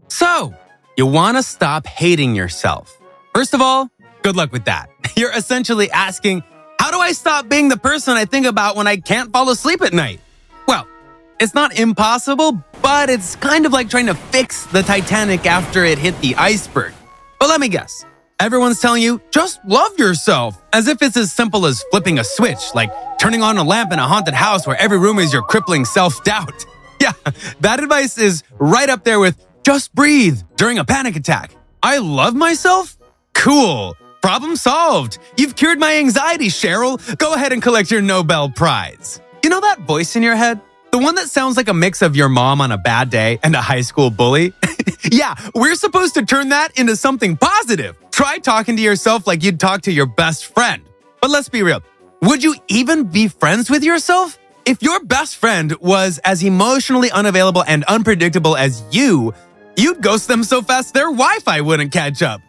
So, you want to stop hating yourself. First of all, good luck with that. You're essentially asking, how do I stop being the person I think about when I can't fall asleep at night? Well, it's not impossible, but it's kind of like trying to fix the Titanic after it hit the iceberg. But let me guess. Everyone's telling you, just love yourself, as if it's as simple as flipping a switch, like turning on a lamp in a haunted house where every room is your crippling self-doubt. Yeah, that advice is right up there with just breathe during a panic attack. I love myself? Cool. Problem solved. You've cured my anxiety, Cheryl. Go ahead and collect your Nobel Prize. You know that voice in your head? The one that sounds like a mix of your mom on a bad day and a high school bully? Yeah, we're supposed to turn that into something positive. Try talking to yourself like you'd talk to your best friend. But let's be real. Would you even be friends with yourself? If your best friend was as emotionally unavailable and unpredictable as you'd ghost them so fast their Wi-Fi wouldn't catch up.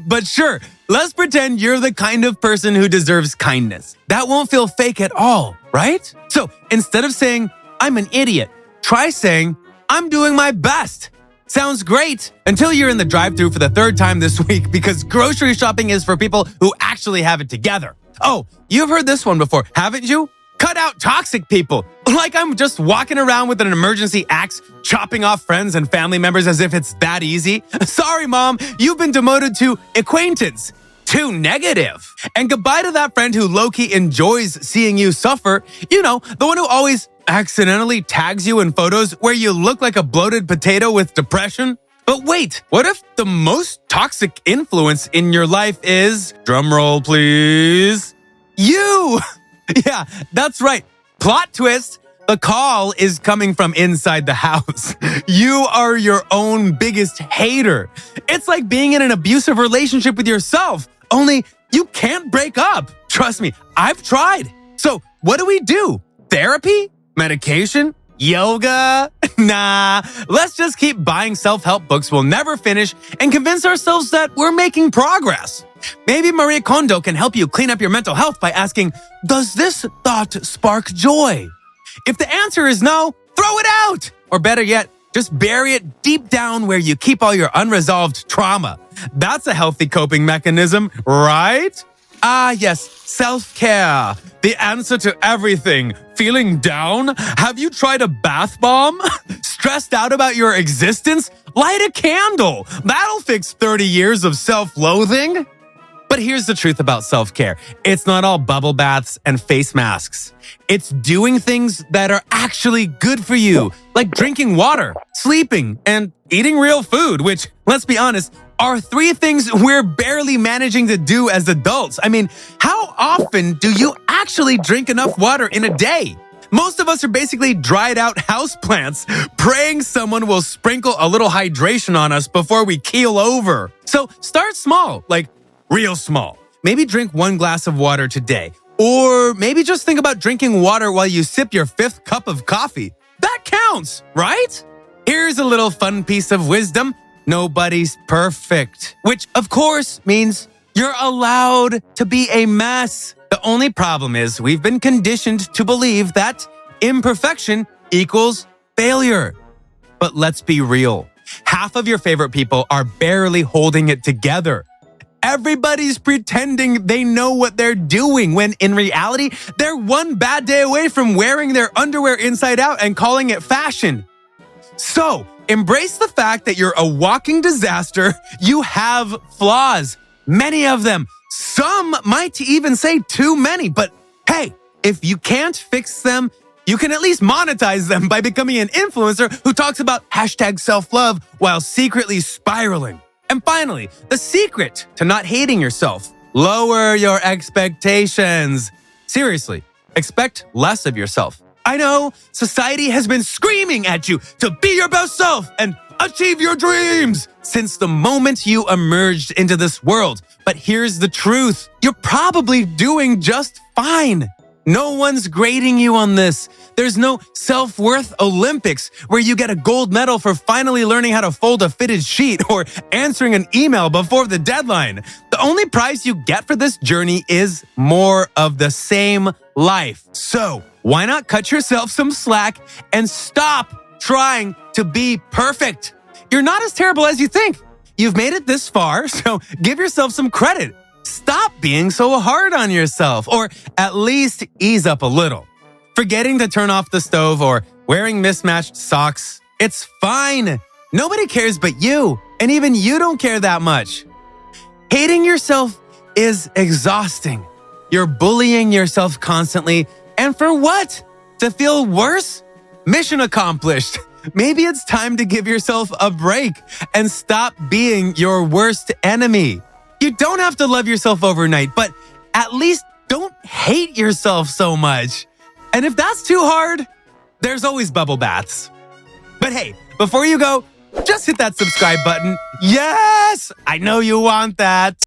But sure, let's pretend you're the kind of person who deserves kindness. That won't feel fake at all, right? So instead of saying, I'm an idiot, try saying, I'm doing my best. Sounds great until you're in the drive-thru for the third time this week because grocery shopping is for people who actually have it together. Oh, you've heard this one before, haven't you? Cut out toxic people. Like I'm just walking around with an emergency axe, chopping off friends and family members as if it's that easy. Sorry, Mom, you've been demoted to acquaintance. Too negative. And goodbye to that friend who low-key enjoys seeing you suffer. You know, the one who always accidentally tags you in photos where you look like a bloated potato with depression. But wait, what if the most toxic influence in your life is, drumroll please, you? Yeah, that's right. Plot twist. The call is coming from inside the house. You are your own biggest hater. It's like being in an abusive relationship with yourself, only you can't break up. Trust me, I've tried. So what do? Therapy? Medication? Yoga? Nah, let's just keep buying self-help books we'll never finish and convince ourselves that we're making progress. Maybe Marie Kondo can help you clean up your mental health by asking, does this thought spark joy? If the answer is no, throw it out! Or better yet, just bury it deep down where you keep all your unresolved trauma. That's a healthy coping mechanism, right? Ah, yes, self-care. The answer to everything. Feeling down? Have you tried a bath bomb? Stressed out about your existence? Light a candle. That'll fix 30 years of self-loathing. But here's the truth about self-care. It's not all bubble baths and face masks. It's doing things that are actually good for you, like drinking water, sleeping, and eating real food, which, let's be honest, are 3 things we're barely managing to do as adults. I mean, how often do you actually drink enough water in a day? Most of us are basically dried out houseplants, praying someone will sprinkle a little hydration on us before we keel over. So start small, like real small. Maybe drink 1 glass of water today. Or maybe just think about drinking water while you sip your 5th cup of coffee. That counts, right? Here's a little fun piece of wisdom. Nobody's perfect. Which, of course, means you're allowed to be a mess. The only problem is we've been conditioned to believe that imperfection equals failure. But let's be real. Half of your favorite people are barely holding it together. Everybody's pretending they know what they're doing when in reality, they're one bad day away from wearing their underwear inside out and calling it fashion. So, embrace the fact that you're a walking disaster. You have flaws, many of them. Some might even say too many, but hey, if you can't fix them, you can at least monetize them by becoming an influencer who talks about #self-love while secretly spiraling. And finally, the secret to not hating yourself. Lower your expectations. Seriously, expect less of yourself. I know, society has been screaming at you to be your best self and achieve your dreams since the moment you emerged into this world. But here's the truth. You're probably doing just fine. No one's grading you on this. There's no self-worth Olympics where you get a gold medal for finally learning how to fold a fitted sheet or answering an email before the deadline. The only prize you get for this journey is more of the same life. So, why not cut yourself some slack and stop trying to be perfect? You're not as terrible as you think. You've made it this far, so give yourself some credit. Stop being so hard on yourself, or at least ease up a little. Forgetting to turn off the stove or wearing mismatched socks, it's fine. Nobody cares but you, and even you don't care that much. Hating yourself is exhausting. You're bullying yourself constantly, and for what? To feel worse? Mission accomplished. Maybe it's time to give yourself a break and stop being your worst enemy. You don't have to love yourself overnight, but at least don't hate yourself so much. And if that's too hard, there's always bubble baths. But hey, before you go, just hit that subscribe button. Yes, I know you want that.